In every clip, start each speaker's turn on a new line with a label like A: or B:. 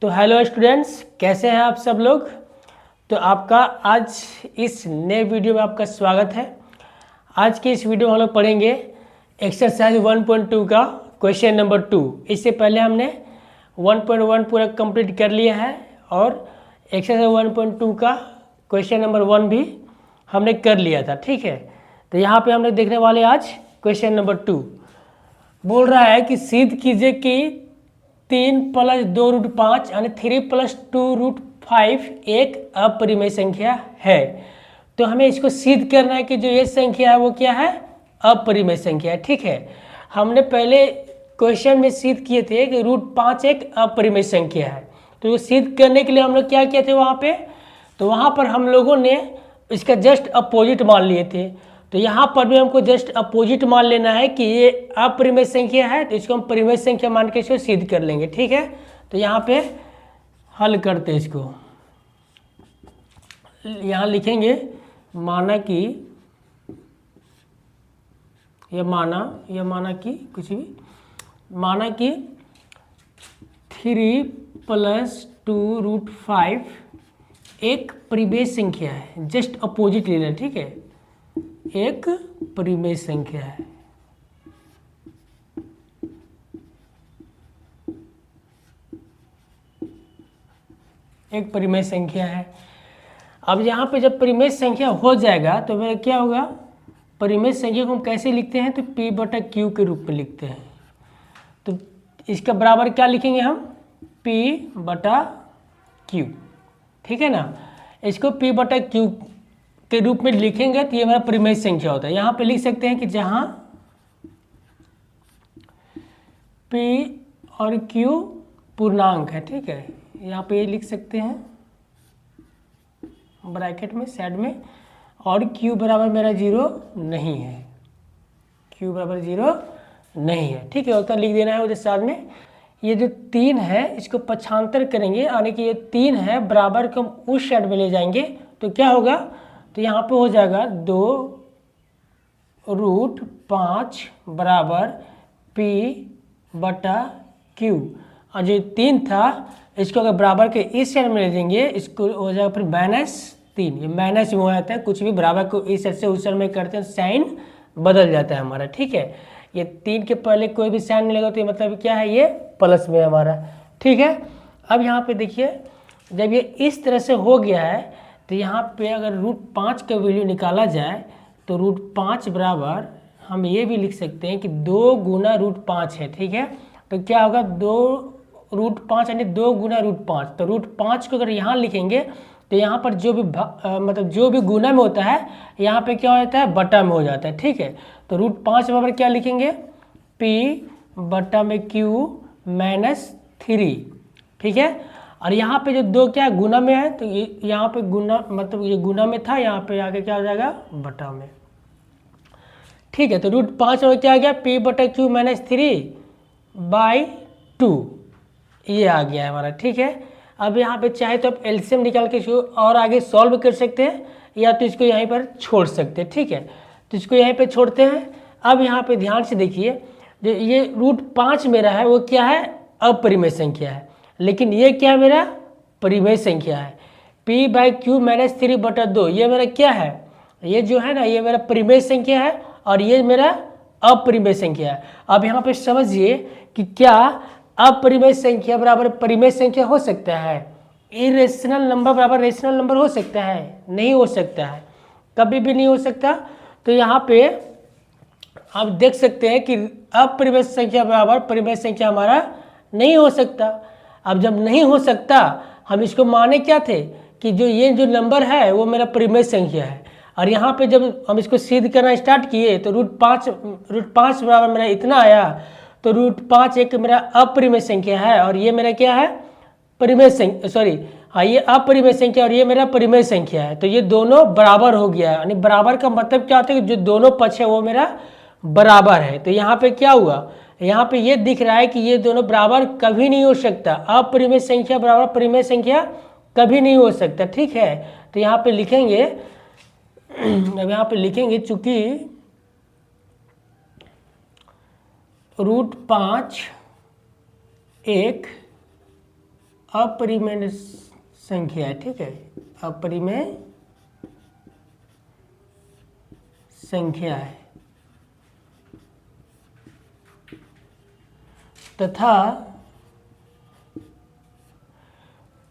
A: तो hello students, कैसे हैं आप सब लोग। तो आपका आज इस नए वीडियो में आपका स्वागत है। आज के इस वीडियो में हम लोग पढ़ेंगे एक्सरसाइज 1.2 का क्वेश्चन नंबर 2। इससे पहले हमने 1.1 पूरा कंप्लीट कर लिया है और एक्सरसाइज 1.2 का क्वेश्चन नंबर 1 भी हमने कर लिया था, ठीक है। तो यहाँ पे हम लोग देखने वाले आज क्वेश्चन नंबर 2। बोल रहा है कि सिद्ध कीजिए कि 3 + 2√5 यानी 3 + 2√5 एक अपरिमेय संख्या है। तो हमें इसको सिद्ध करना है कि जो ये संख्या है वो क्या है, अपरिमेय संख्या है, ठीक है। हमने पहले क्वेश्चन में सिद्ध किए थे कि √5 एक अपरिमेय संख्या है। तो सिद्ध करने के लिए हम लोग क्या किए थे वहाँ पे, तो वहाँ पर हम लोगों ने इसका जस्ट अपोजिट मान लिए थे। तो यहाँ पर भी हमको जस्ट अपोजिट मान लेना है कि ये अपरिमेय संख्या है, तो इसको हम परिमेय संख्या मान के इसको सिद्ध कर लेंगे, ठीक है। तो यहाँ पे हल करते इसको, यहाँ लिखेंगे माना कि माना कि कुछ भी माना कि 3 + 2√5 एक परिमेय संख्या है। जस्ट अपोजिट लेना, ठीक है, एक परिमेय संख्या है। एक परिमेय संख्या है। अब यहाँ पे जब परिमेय संख्या हो जाएगा तो मेरा क्या होगा, परिमेय संख्या को हम कैसे लिखते हैं, तो P/Q के रूप में लिखते हैं। तो इसका बराबर क्या लिखेंगे हम, P/Q, ठीक है ना। इसको P/Q के रूप में लिखेंगे तो ये हमारा परिमेय संख्या होता है। यहाँ पे लिख सकते हैं कि जहाँ P और Q पूर्णांक है, ठीक है। यहाँ पे ये लिख सकते हैं ब्रैकेट में साइड में, और Q बराबर मेरा 0 नहीं है, Q बराबर 0 नहीं है, ठीक है। उतना लिख देना है उधर साइड में। ये जो 3 है इसको पक्षांतर करेंगे, यानी कि ये 3 है बराबर को हम उस साइड में ले जाएंगे तो क्या होगा, तो यहाँ पे हो जाएगा 2√5 बराबर P/Q। और जो 3 था इसको अगर बराबर के इस साइड में ले देंगे, इसको हो जाएगा फिर -3। ये माइनस में हो जाता है, कुछ भी बराबर को इस साइड से उस साइड में करते हैं साइन बदल जाता है हमारा, ठीक है। ये 3 के पहले कोई भी साइन नहीं लगा तो ये मतलब क्या है, ये प्लस में हमारा, ठीक है। अब यहाँ पे देखिए, जब ये इस तरह से हो गया है तो यहाँ पे अगर √5 का वैल्यू निकाला जाए तो √5 बराबर हम ये भी लिख सकते हैं कि 2 गुना √5 है, ठीक है। तो क्या होगा, 2√5 यानी 2 गुना √5। तो √5 को अगर यहाँ लिखेंगे तो यहाँ पर जो भी मतलब जो भी गुना में होता है यहाँ पे क्या हो जाता है, बटा में हो जाता है, ठीक है। तो √5 बराबर क्या लिखेंगे, P/Q -3, ठीक है। और यहाँ पे जो 2 क्या है, गुना में है, तो ये यहाँ पे गुना मतलब ये गुना में था, यहाँ पे आगे क्या हो जाएगा, बटा में, ठीक है। तो √5 और क्या आ गया, P/Q -3/2, ये आ गया है हमारा, ठीक है। अब यहाँ पे चाहे तो आप एलसीएम निकाल के इसको और आगे सॉल्व कर सकते हैं, या तो इसको यहीं पर छोड़ सकते हैं, ठीक है। तो इसको यहीं पे छोड़ते हैं। अब यहाँ पे ध्यान से देखिए, जो ये √5 मेरा है वो क्या है, अपरिमेय संख्या है, लेकिन ये क्या मेरा परिमेय संख्या है। P/Q -3/2 ये मेरा क्या है, ये जो है ना, ये मेरा परिमेय संख्या है और ये मेरा अपरिमेय संख्या है। अब यहाँ पे समझिए कि क्या अपरिमेय संख्या बराबर परिमेय संख्या हो सकता है, इरेशनल नंबर बराबर रेशनल नंबर हो सकता है, नहीं हो सकता है, कभी भी नहीं हो सकता। तो यहाँ पे आप देख सकते हैं कि अपरिमेय संख्या बराबर परिमेय संख्या हमारा नहीं हो सकता। अब जब नहीं हो सकता, हम इसको माने क्या थे कि जो ये जो नंबर है वो मेरा परिमेय संख्या है। और यहाँ पे जब हम इसको सिद्ध करना स्टार्ट किए तो √5 बराबर मेरा इतना आया, तो √5 एक मेरा अपरिमेय संख्या है और ये मेरा क्या है, परिमेय संख्या, सॉरी हाँ, ये अपरिमेय संख्या और ये मेरा परिमेय संख्या है। तो ये दोनों बराबर हो गया है, यानी बराबर का मतलब क्या होता है कि जो दोनों पक्ष है वो मेरा बराबर है। तो यहाँ पे क्या हुआ, यहाँ पे ये दिख रहा है कि ये दोनों बराबर कभी नहीं हो सकता, अपरिमेय संख्या बराबर परिमेय संख्या कभी नहीं हो सकता, ठीक है। तो यहाँ पे लिखेंगे, अब यहाँ पे लिखेंगे चूंकि √5 एक अपरिमेय संख्या है, ठीक है, अपरिमेय संख्या है तथा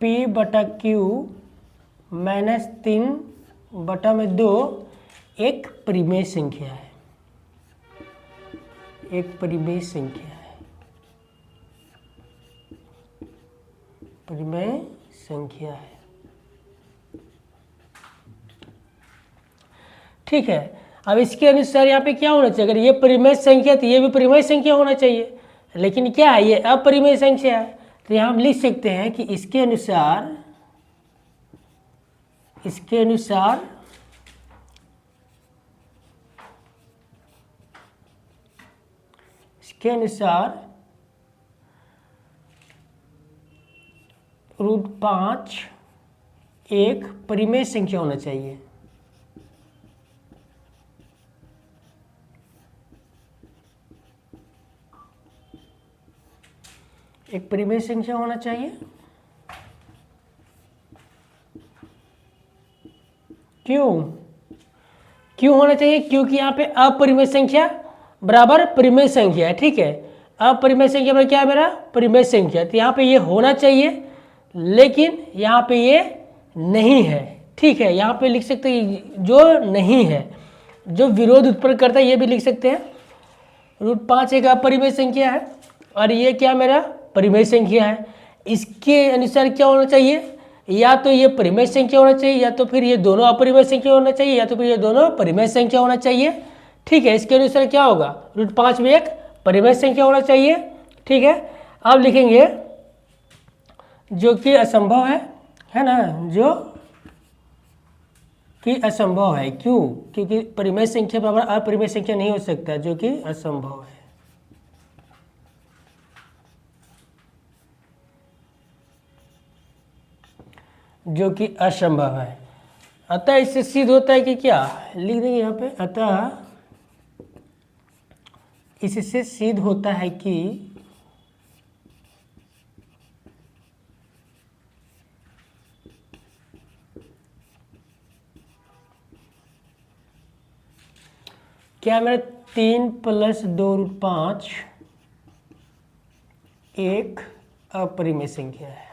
A: P/Q -3/2 एक परिमेय संख्या है, एक परिमेय संख्या है, परिमेय संख्या है, ठीक है। अब इसके अनुसार यहाँ पे क्या होना चाहिए, अगर ये परिमेय संख्या तो ये भी परिमेय संख्या होना चाहिए, लेकिन क्या है, ये अपरिमेय संख्या है। तो यहाँ हम लिख सकते हैं कि इसके अनुसार √5 एक परिमेय संख्या होना चाहिए। एक परिमेय संख्या होना चाहिए। क्यों होना चाहिए? क्योंकि यहाँ पे अपरिमेय संख्या बराबर परिमेय संख्या है, ठीक है। अपरिमेय संख्या बराबर क्या है मेरा? परिमेय संख्या। तो यहाँ पे ये होना चाहिए, लेकिन यहाँ पे ये नहीं है, ठीक है। यहाँ पे लिख सकते हैं जो नहीं है, जो विरोध उत्पन्न करता है, ये भी लिख सकते हैं। √5 एक अपरिमेय संख्या है और ये क्या मेरा परिमेय संख्या है। इसके अनुसार क्या होना चाहिए? या तो ये परिमेय संख्या होना चाहिए, या तो फिर ये दोनों अपरिमेय संख्या होना चाहिए, या तो फिर ये दोनों परिमेय संख्या होना चाहिए, ठीक है। इसके अनुसार क्या होगा? √5 में एक परिमेय संख्या होना चाहिए, ठीक है। अब लिखेंगे जो कि असंभव है ना, जो कि असंभव है। क्यों? क्योंकि परिमेय संख्या बराबर अपरिमेय संख्या नहीं हो सकता, जो कि असंभव है। जो कि असंभव है। अतः इससे सिद्ध होता है कि क्या, लिख देंगे यहाँ पे, अतः इससे सिद्ध होता है कि क्या मेरा 3 + 2√5 एक अपरिमेय संख्या है।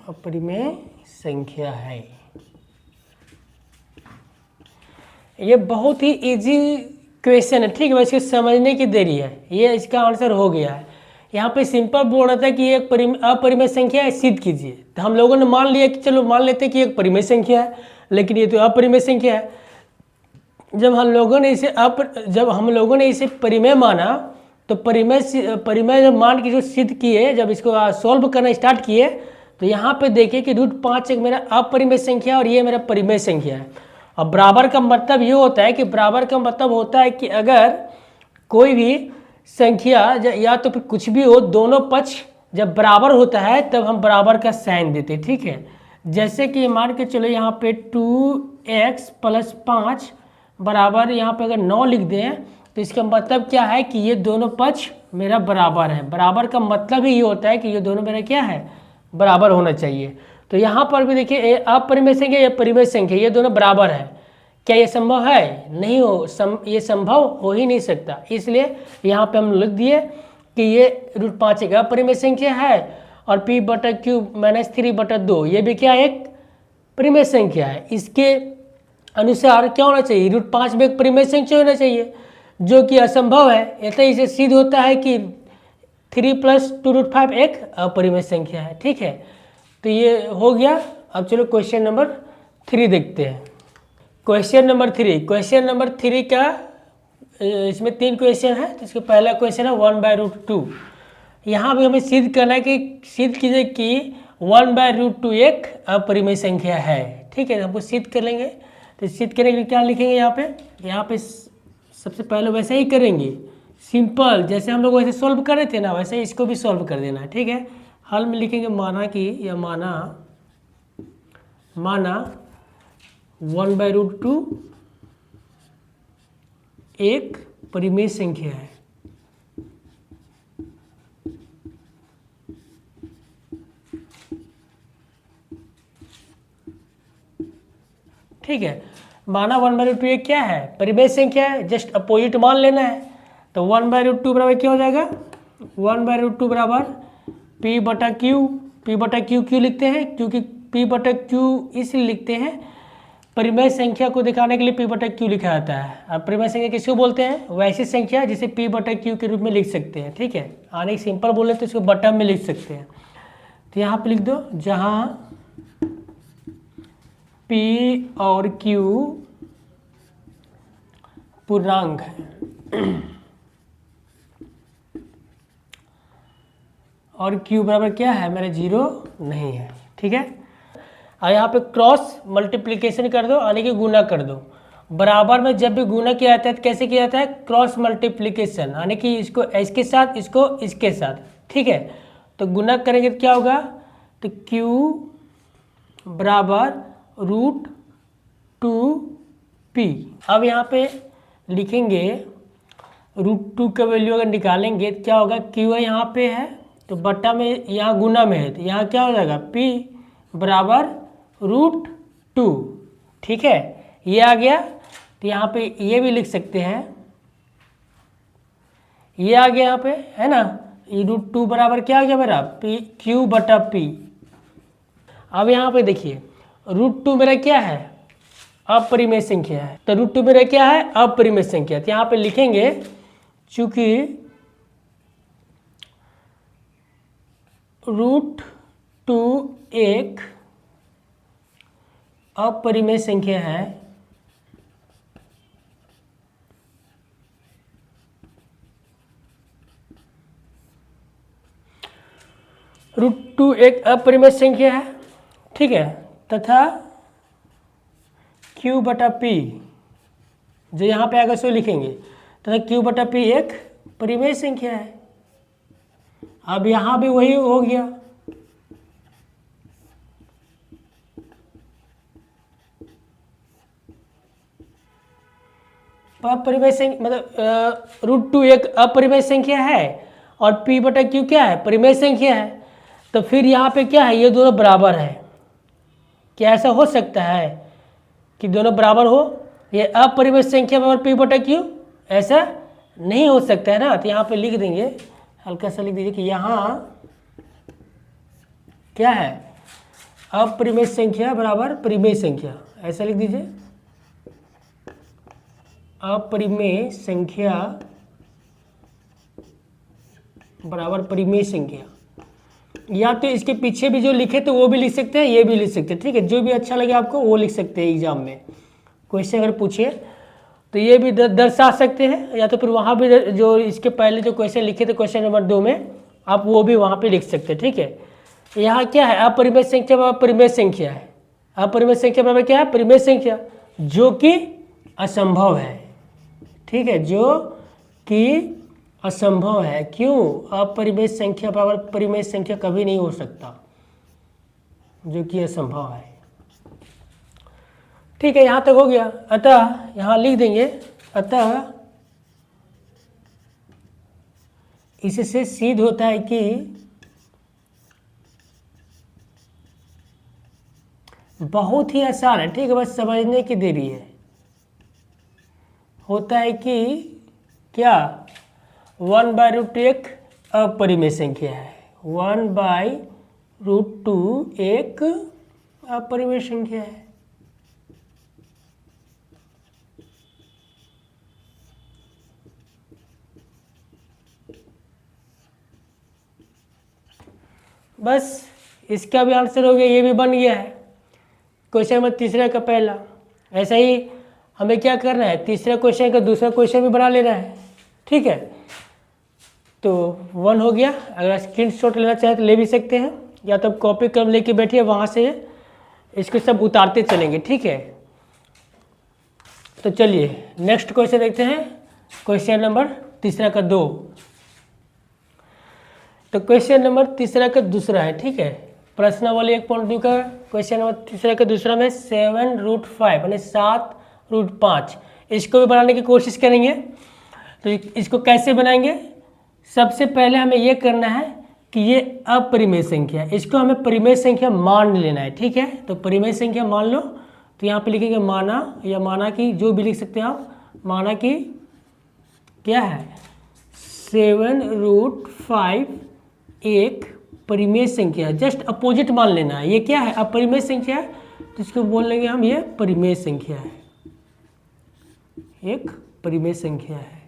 A: अपरिमेय संख्या है। ये बहुत ही इजी क्वेश्चन है, ठीक है। इसके समझने की देरी है, ये इसका आंसर हो गया है। यहाँ पे सिंपल बोल रहा था कि एक अपरिमेय संख्या है, सिद्ध कीजिए। तो हम लोगों ने मान लिया कि चलो मान लेते हैं कि एक परिमेय संख्या है, लेकिन ये तो अपरिमेय संख्या है। जब हम लोगों ने इसे परिमेय माना, तो परिमेय जब मान के जो सिद्ध किए, जब इसको सॉल्व करना स्टार्ट किए, तो यहाँ पे देखिए कि √5 एक मेरा अपरिमेय संख्या है और ये मेरा परिमेय संख्या है। और बराबर का मतलब ये होता है कि बराबर का मतलब होता है कि अगर कोई भी संख्या या तो फिर कुछ भी हो, दोनों पक्ष जब बराबर होता है तब हम बराबर का साइन देते हैं, ठीक है। जैसे कि मान के चलो यहाँ पे 2x + 5 बराबर, यहाँ पे अगर 9 लिख दें, तो इसका मतलब क्या है कि ये दोनों पक्ष मेरा बराबर है। बराबर का मतलब ही ये होता है कि ये दोनों मेरा क्या है, बराबर होना चाहिए। तो यहाँ पर भी देखिए अपरिमेय संख्या या परिमेय संख्या, ये दोनों बराबर है। क्या ये संभव है? नहीं हो, ये संभव हो ही नहीं सकता। इसलिए यहाँ पे हम लिख दिए कि ये √5 एक अपरिमेय संख्या है और P/Q -3/2 ये भी क्या एक परिमेय संख्या है। इसके अनुसार क्या होना चाहिए? √5 में एक परिमेय संख्या होना चाहिए, जो कि असंभव है। ऐसे इसे सिद्ध होता है कि 3 + 2√5 एक अपरिमेय संख्या है, ठीक है। तो ये हो गया। अब चलो क्वेश्चन नंबर 3 देखते हैं। क्वेश्चन नंबर 3 का इसमें 3 क्वेश्चन है। तो इसका पहला क्वेश्चन है 1/√2। यहाँ भी हमें सिद्ध करना है कि सिद्ध कीजिए कि 1/√2 एक अपरिमेय संख्या है, ठीक है। हमको सिद्ध कर लेंगे। तो सिद्ध करने के लिए क्या लिखेंगे? यहाँ पे सबसे पहले वैसे ही करेंगे, सिंपल जैसे हम लोग वैसे सॉल्व कर रहे थे ना, वैसे इसको भी सॉल्व कर देना है, ठीक है। हल में लिखेंगे माना कि, या माना 1/√2 एक परिमेय संख्या है, ठीक है। माना 1/√2 ये क्या है, परिमेय संख्या है, जस्ट अपोजिट मान लेना है। तो 1/√2 बराबर क्या हो जाएगा, 1/√2 बराबर P/Q। P/Q क्यों लिखते हैं, क्योंकि P/Q इसलिए लिखते हैं, परिमेय संख्या को दिखाने के लिए P/Q लिखा जाता है। अब परिमेय संख्या किसको बोलते हैं, वैसी संख्या जिसे P/Q के रूप में लिख सकते हैं, ठीक है। आने सिंपल बोले तो इसको बटन में लिख सकते हैं। तो यहाँ पे लिख दो, जहाँ P और Q पूर्णांक है और Q बराबर क्या है मेरा 0 नहीं है, ठीक है। और यहाँ पे क्रॉस मल्टीप्लिकेशन कर दो, यानी कि गुना कर दो। बराबर में जब भी गुना किया जाता है तो कैसे किया जाता है, क्रॉस मल्टीप्लिकेशन, यानी कि इसको इसके साथ, इसको इसके साथ, ठीक है। तो गुना करेंगे तो क्या होगा, तो Q बराबर √2P। अब यहाँ पे लिखेंगे √2 का वैल्यू अगर निकालेंगे तो क्या होगा, Q है यहाँ पे है तो बट्टा में, यहाँ गुना में है तो यहाँ क्या हो जाएगा, P बराबर √2, ठीक है। ये आ गया। तो यहाँ पे ये भी लिख सकते हैं, ये आ गया यहाँ पे, है ना। ये √2 बराबर क्या आ गया मेरा, Q/P। अब यहाँ पे देखिए √2 मेरा क्या है, अपरिमेय संख्या है। तो √2 मेरा क्या है, अपरिमेय संख्या। तो यहाँ पे लिखेंगे चूंकि √2 एक अपरिमेय संख्या है, √2 एक अपरिमेय संख्या है, ठीक है, तथा Q/P जो यहाँ पे आगे सो लिखेंगे, तथा Q/P एक परिमेय संख्या है। अब यहाँ भी वही हो गया, अपरिमेय संख्या मतलब √2 एक अपरिमेय संख्या है और P/Q क्या है, परिमेय संख्या है। तो फिर यहाँ पे क्या है, ये दोनों बराबर है। क्या ऐसा हो सकता है कि दोनों बराबर हो, ये अपरिमेय संख्या बराबर P/Q, ऐसा नहीं हो सकता है ना। तो यहाँ पे लिख देंगे, हल्का सा लिख दीजिए कि यहाँ क्या है, अपरिमेय संख्या बराबर परिमेय संख्या, ऐसा लिख दीजिए, अपरिमेय संख्या बराबर परिमेय संख्या। या तो इसके पीछे भी जो लिखे तो वो भी लिख सकते हैं, ये भी लिख सकते हैं, ठीक है। जो भी अच्छा लगे आपको वो लिख सकते हैं एग्जाम में, क्वेश्चन अगर पूछे तो ये भी दर्शा सकते हैं, या तो फिर वहाँ भी जो इसके पहले जो क्वेश्चन लिखे थे क्वेश्चन नंबर 2 में, आप वो भी वहाँ पे लिख सकते हैं, ठीक है। यहाँ क्या है, अपरिमेय संख्या बराबर परिमेय संख्या है। अपरिमेय संख्या बराबर क्या है, परिमेय संख्या, जो कि असंभव है, ठीक है, जो कि असंभव है। क्यों, अपरिमेय संख्या बराबर परिमेय संख्या कभी नहीं हो सकता, जो कि असंभव है, ठीक है। यहाँ तक हो गया। अतः यहाँ लिख देंगे, अतः इससे सिद्ध होता है कि बहुत ही आसान है, ठीक है, बस समझने की देरी है। होता है कि क्या 1/√2 एक अपरिमेय संख्या है, 1/√2 एक अपरिमेय संख्या है। बस इसका भी आंसर हो गया, ये भी बन गया है क्वेश्चन नंबर तीसरा का पहला। ऐसा ही हमें क्या करना है, तीसरा क्वेश्चन का दूसरा क्वेश्चन भी बना लेना है, ठीक है। तो 1 हो गया। अगर स्क्रीनशॉट लेना चाहे तो ले भी सकते हैं, या तो कॉपी कलम लेके बैठिए, वहाँ से इसको सब उतारते चलेंगे, ठीक है। तो चलिए नेक्स्ट क्वेश्चन देखते हैं, क्वेश्चन नंबर तीसरा का 2। तो क्वेश्चन नंबर तीसरा का दूसरा है, ठीक है। प्रश्नावली 1.2 का क्वेश्चन नंबर तीसरा का दूसरा में 7√5 यानी 7√5, इसको भी बनाने की कोशिश करेंगे। तो इसको कैसे बनाएंगे, सबसे पहले हमें ये करना है कि ये अपरिमेय संख्या है, इसको हमें परिमेय संख्या मान लेना है, ठीक है। तो परिमेय संख्या मान लो, तो यहाँ पे लिखेंगे माना, या माना कि जो भी लिख सकते हैं आप, माना कि क्या है 7√5 एक परिमेय संख्या है। जस्ट अपोजिट मान लेना है, ये क्या है अपरिमेय संख्या है, तो इसको बोल लेंगे हम ये परिमेय संख्या है, एक परिमेय संख्या है।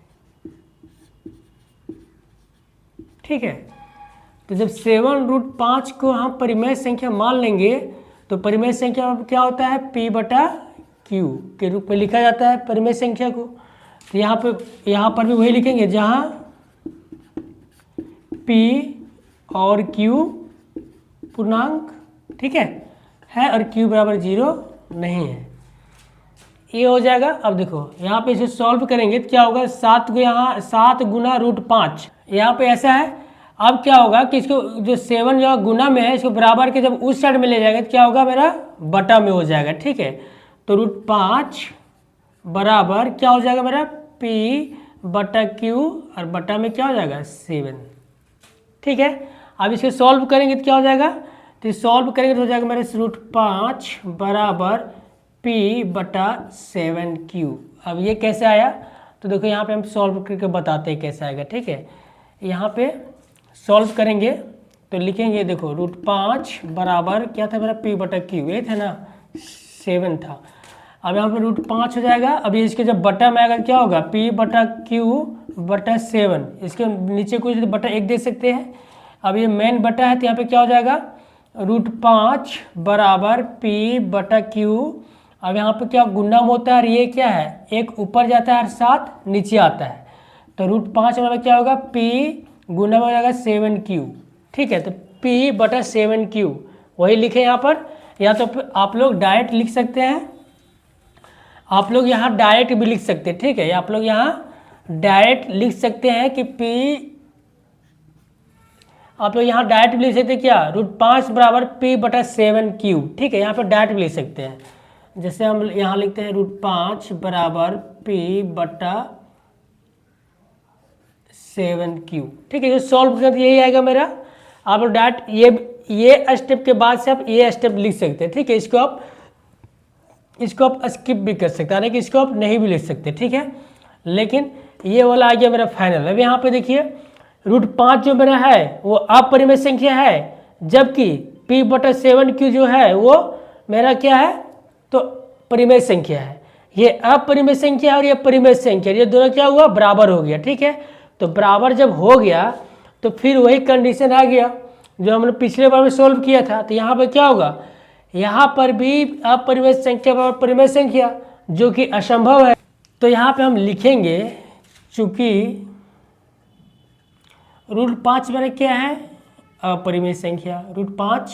A: ठीक है, तो जब 7√5 को हम परिमेय संख्या मान लेंगे तो परिमेय संख्या क्या होता है P/Q के रूप में लिखा जाता है परिमेय संख्या को। तो यहाँ पर भी वही लिखेंगे जहाँ P और Q पूर्णांक, ठीक है और Q बराबर 0 नहीं है, ये हो जाएगा। अब देखो यहाँ पे इसे सॉल्व करेंगे तो क्या होगा 7 को यहाँ 7 गुना √5 यहाँ पे ऐसा है। अब क्या होगा कि इसको जो 7 जो गुना में है इसको बराबर के जब उस साइड में ले जाएंगे तो क्या होगा मेरा बटा में हो जाएगा। ठीक है, तो √5 बराबर क्या हो जाएगा मेरा P/Q और बटा में क्या हो जाएगा 7। ठीक है, अब इसको सॉल्व करेंगे तो क्या हो जाएगा, तो सॉल्व करेंगे तो हो जाएगा मेरे √5 बराबर P/7Q। अब ये कैसे आया, तो देखो यहाँ पे हम सॉल्व करके बताते हैं कैसे आएगा। ठीक है, यहाँ पे सॉल्व करेंगे तो लिखेंगे देखो √5 बराबर क्या था मेरा P/Q, ये था ना 7 था। अब यहाँ पे √5 हो जाएगा। अब ये इसके जब बटा में आएगा क्या होगा P/Q/7, इसके नीचे कुछ बटा 1 दे सकते हैं। अब ये मेन बटा है तो यहाँ पे क्या हो जाएगा √5 बराबर P/Q। अब यहाँ पे क्या गुणम होता है और ये क्या है एक ऊपर जाता है और 7 नीचे आता है, तो √5 बराबर क्या होगा P गुणम हो जाएगा 7Q। ठीक है, तो P/7Q वही लिखे यहाँ पर, या तो आप लोग डायरेक्ट लिख सकते हैं, आप लोग यहाँ डायरेक्ट भी लिख सकते हैं। ठीक है, आप लोग यहाँ डायरेक्ट लिख सकते हैं कि आप लोग यहाँ डायरेक्ट भी लिख सकते हैं क्या √5 बराबर P/7Q। ठीक है, यहाँ पर डायरेक्ट भी लिख सकते हैं, जैसे हम यहाँ लिखते हैं √5 बराबर P/7Q। ठीक है, ये सॉल्व करते यही आएगा मेरा। आप डायरेक्ट ये स्टेप के बाद से आप ये स्टेप लिख सकते हैं। ठीक है, इसको आप स्किप भी कर सकते हैं, यानी कि इसको आप नहीं भी लिख सकते। ठीक है, लेकिन ये वाला आ गया मेरा फाइनल। अब यहाँ पे देखिए √5 जो मेरा है वो अपरिमेय संख्या है, जबकि P/7Q जो है वो मेरा क्या है तो परिमेय संख्या है। ये अपरिमेय संख्या और ये परिमेय संख्या, ये दोनों क्या हुआ बराबर हो गया। ठीक है, तो बराबर जब हो गया तो फिर वही कंडीशन आ गया जो हमने पिछले बार में सोल्व किया था। तो यहाँ पर क्या होगा, यहाँ पर भी अपरिमेय संख्या बराबर परिमेय संख्या, जो कि असंभव है। तो यहाँ पे हम लिखेंगे चूंकि √5 मेरा क्या है अपरिमेय संख्या, √5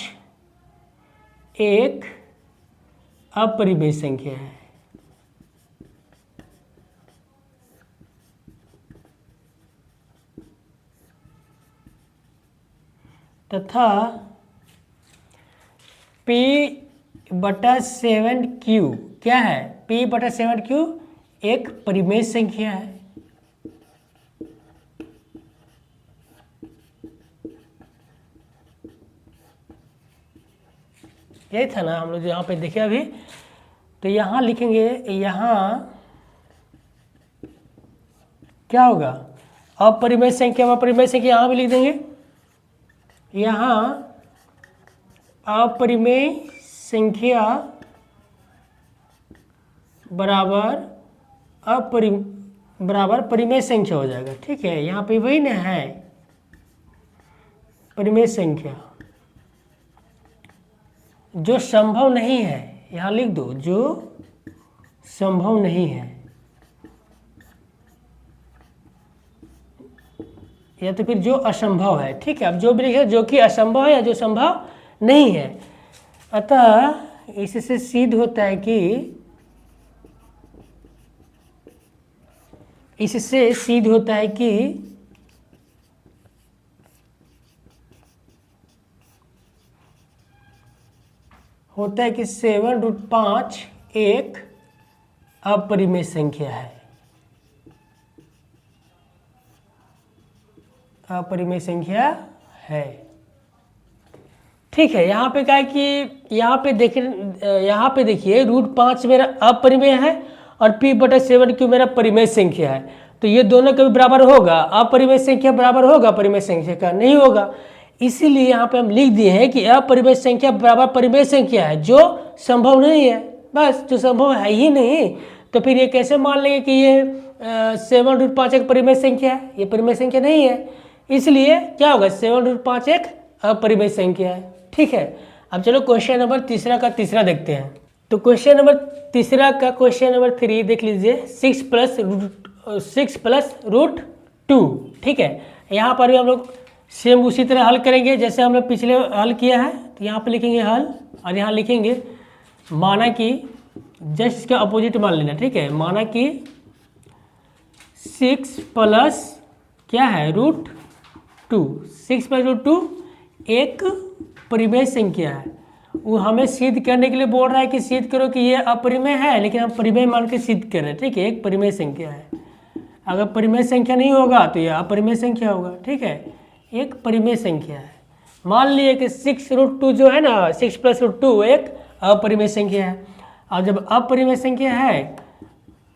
A: एक अपरिमेय संख्या है। तथा P/7Q क्या है, P/7Q एक परिमेय संख्या है। यही था ना हम लोग जो यहाँ पे देखे अभी। तो यहाँ लिखेंगे, यहाँ क्या होगा अपरिमेय संख्या व परिमेय संख्या यहाँ भी लिख देंगे। यहाँ अपरिमेय संख्या बराबर परिमेय संख्या हो जाएगा। ठीक है, यहाँ पे वही ना है परिमेय संख्या जो संभव नहीं है, यहाँ लिख दो जो संभव नहीं है, या तो फिर जो असंभव है। ठीक है, अब जो भी लिखे जो कि असंभव है या जो संभव नहीं है। अतः इससे सिद्ध होता है कि होता है कि 7√5 एक अपरिमेय संख्या है, अपरिमेय संख्या है। ठीक है। यहाँ पे क्या है कि यहाँ पे देखिए √5 मेरा अपरिमेय है और p/7 मेरा परिमेय संख्या है, तो ये दोनों कभी बराबर होगा? अपरिमेय संख्या बराबर होगा परिमेय संख्या का? नहीं होगा। इसीलिए यहाँ पे हम लिख दिए हैं कि अपरिमेय संख्या बराबर परिमेय संख्या है, जो संभव नहीं है। बस, जो संभव है ही नहीं, तो फिर ये कैसे मान लेंगे कि ये 7√5 एक परिमेय संख्या है? ये परिमेय संख्या नहीं है। इसलिए क्या होगा? 7√5 एक अपरिमेय संख्या है। ठीक है। अब चलो क्वेश्चन नंबर तीसरा का तीसरा देखते हैं। तो क्वेश्चन नंबर तीसरा का क्वेश्चन नंबर 3 देख लीजिए, 6 + √2। ठीक है। यहाँ पर भी हम लोग सेम उसी तरह हल करेंगे जैसे हम लोग पिछले हल किया है। तो यहाँ पे लिखेंगे हल और यहाँ लिखेंगे माना कि, जस्ट इसका अपोजिट मान लेना। ठीक है। माना कि 6 प्लस क्या है? √2। 6 + √2 एक परिमेय संख्या है। वो हमें सिद्ध करने के लिए बोल रहा है कि सिद्ध करो कि ये अपरिमेय है, लेकिन हम परिमेय मान के सिद्ध कर रहे हैं। ठीक है। एक परिमेय संख्या है। अगर परिमेय संख्या नहीं होगा तो ये अपरिमेय संख्या होगा। ठीक है। एक परिमेय संख्या है। मान लिए कि 6√2 जो है ना, 6 + √2 एक अपरिमेय संख्या है। और जब अपरिमेय संख्या है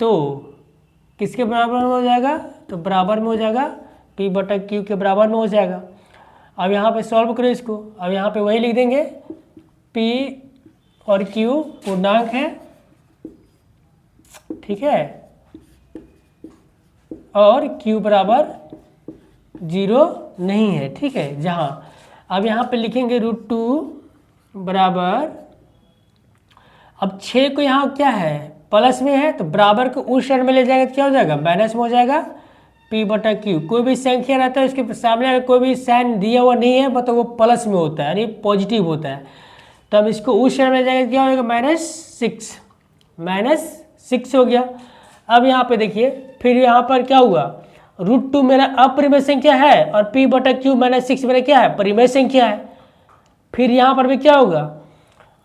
A: तो किसके बराबर में हो जाएगा? तो बराबर में हो जाएगा p/q के बराबर में हो जाएगा। अब यहाँ पे सॉल्व करो इसको। अब यहाँ पे वही लिख देंगे, p और q पूर्णांक है। ठीक है। और q बराबर 0 नहीं है। ठीक है। जहाँ अब यहाँ पे लिखेंगे √2 बराबर, अब 6 को यहाँ क्या है? प्लस में है, तो बराबर को उस साइड में ले जाएगा तो क्या हो जाएगा? माइनस में हो जाएगा p/q। कोई भी संख्या रहता है उसके सामने अगर कोई भी साइन दिया हुआ नहीं है, मतलब वो प्लस में होता है, यानी पॉजिटिव होता है, तब इसको उस साइड में ले जाएगा क्या हो जाएगा? -6 हो गया। अब यहाँ पे देखिए, फिर यहाँ पर क्या हुआ? √2 मेरा अपरिमेय संख्या है और p/q -6 मेरा क्या है? परिमेय संख्या है। फिर यहाँ पर भी क्या होगा?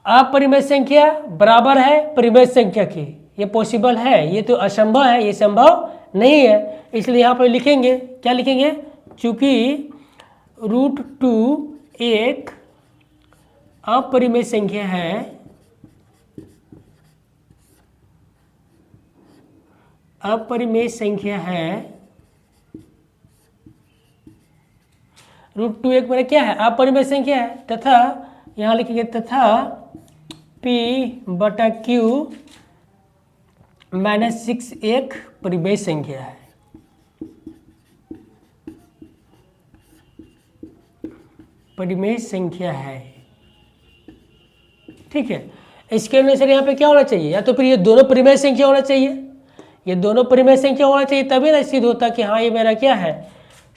A: अपरिमेय संख्या बराबर है परिमेय संख्या के। ये पॉसिबल है? ये तो असंभव है, ये संभव नहीं है। इसलिए यहाँ पर लिखेंगे, क्या लिखेंगे? चूंकि √2 एक अपरिमेय संख्या है, अपरिमेय संख्या है, √2 एक मेरा क्या है? अपरिमेय संख्या है, तथा यहाँ लिखेंगे तथा p/q -6 एक परिमेय संख्या है। परिमेय संख्या है। ठीक है। इसके अनुसार यहाँ पे क्या होना चाहिए? या तो फिर ये दोनों परिमेय संख्या होना चाहिए, ये दोनों परिमेय संख्या होना चाहिए, तभी ना सिद्ध होता कि हाँ ये मेरा क्या है?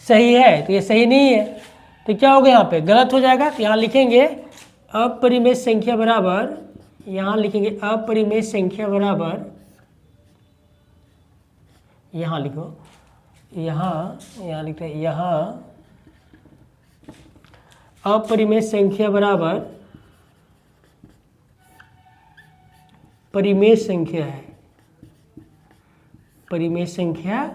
A: सही है। तो ये सही नहीं है, तो क्या होगा? यहाँ पे गलत हो जाएगा। तो यहाँ लिखेंगे अपरिमेय संख्या बराबर, यहाँ लिखेंगे अपरिमेय संख्या बराबर, यहाँ लिखो, यहाँ लिखते हैं, यहाँ अपरिमेय संख्या बराबर परिमेय संख्या है। परिमेय संख्या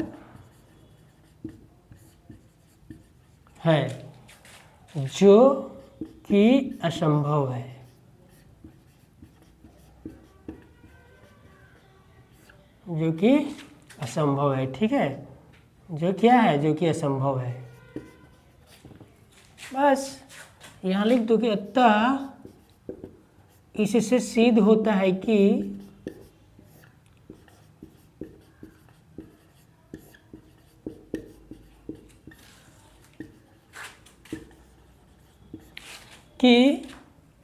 A: है जो कि असंभव है। जो कि असंभव है। ठीक है। जो क्या है? जो कि असंभव है। बस यहाँ लिख दो कि अतः इससे सिद्ध होता है कि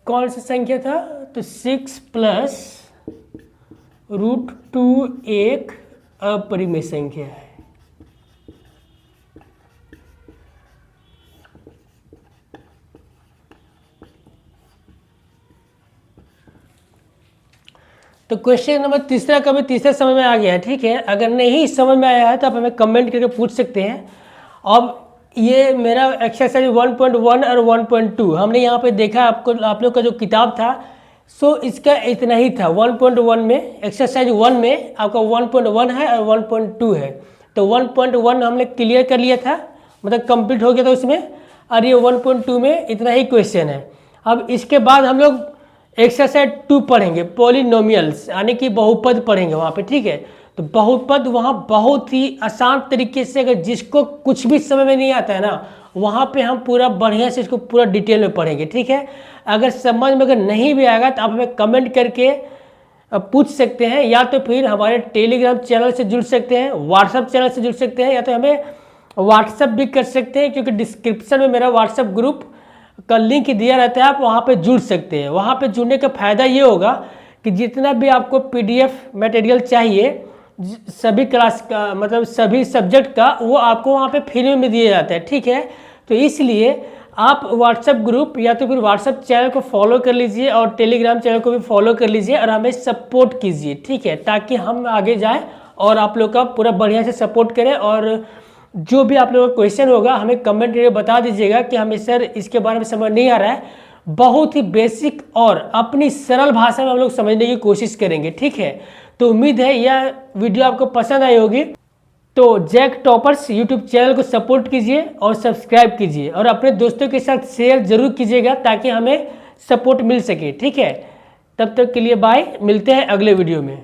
A: कौन सा संख्या था? तो 6 + √2 एक अपरिमेय संख्या है। तो क्वेश्चन नंबर तीसरा का भी तीसरे समय में आ गया है। ठीक है। अगर नहीं समझ में आया है तो आप हमें कमेंट करके पूछ सकते हैं। अब ये मेरा एक्सरसाइज 1.1 और 1.2 हमने यहाँ पे देखा, आपको आप लोग का जो किताब था सो इसका इतना ही था। 1.1 में एक्सरसाइज 1 में आपका 1.1 है और 1.2 है। तो 1.1 हमने क्लियर कर लिया था, मतलब कंप्लीट हो गया था उसमें, और ये 1.2 में इतना ही क्वेश्चन है। अब इसके बाद हम लोग एक्सरसाइज 2 पढ़ेंगे, पॉलिनोमियल्स यानी कि बहुपद पढ़ेंगे वहाँ पे, ठीक है। तो बहुपद वहाँ बहुत ही आसान तरीके से, अगर जिसको कुछ भी समझ में नहीं आता है ना, वहाँ पे हम पूरा बढ़िया से इसको पूरा डिटेल में पढ़ेंगे, ठीक है। अगर समझ में अगर नहीं भी आएगा तो आप हमें कमेंट करके पूछ सकते हैं, या तो फिर हमारे टेलीग्राम चैनल से जुड़ सकते हैं, व्हाट्सएप चैनल से जुड़ सकते हैं, या तो हमें व्हाट्सएप भी कर सकते हैं, क्योंकि डिस्क्रिप्शन में मेरा व्हाट्सएप ग्रुप का लिंक दिया रहता है, आप वहाँ पे जुड़ सकते हैं। वहाँ पे जुड़ने का फ़ायदा ये होगा कि जितना भी आपको पीडीएफ मटेरियल चाहिए सभी क्लास का, मतलब सभी सब्जेक्ट का, वो आपको वहाँ पे फ्री में दिया जाता है, ठीक है। तो इसलिए आप व्हाट्सएप ग्रुप या तो फिर व्हाट्सएप चैनल को फॉलो कर लीजिए और टेलीग्राम चैनल को भी फॉलो कर लीजिए और हमें सपोर्ट कीजिए, ठीक है, ताकि हम आगे जाएँ और आप लोग का पूरा बढ़िया से सपोर्ट करें। और जो भी आप लोगों का क्वेश्चन होगा हमें कमेंट करके बता दीजिएगा कि हमें सर इसके बारे में समझ नहीं आ रहा है, बहुत ही बेसिक और अपनी सरल भाषा में हम लोग समझने की कोशिश करेंगे, ठीक है। तो उम्मीद है यह वीडियो आपको पसंद आई होगी। तो जैक टॉपर्स यूट्यूब चैनल को सपोर्ट कीजिए और सब्सक्राइब कीजिए और अपने दोस्तों के साथ शेयर जरूर कीजिएगा ताकि हमें सपोर्ट मिल सके, ठीक है। तब तक के लिए बाय, मिलते हैं अगले वीडियो में।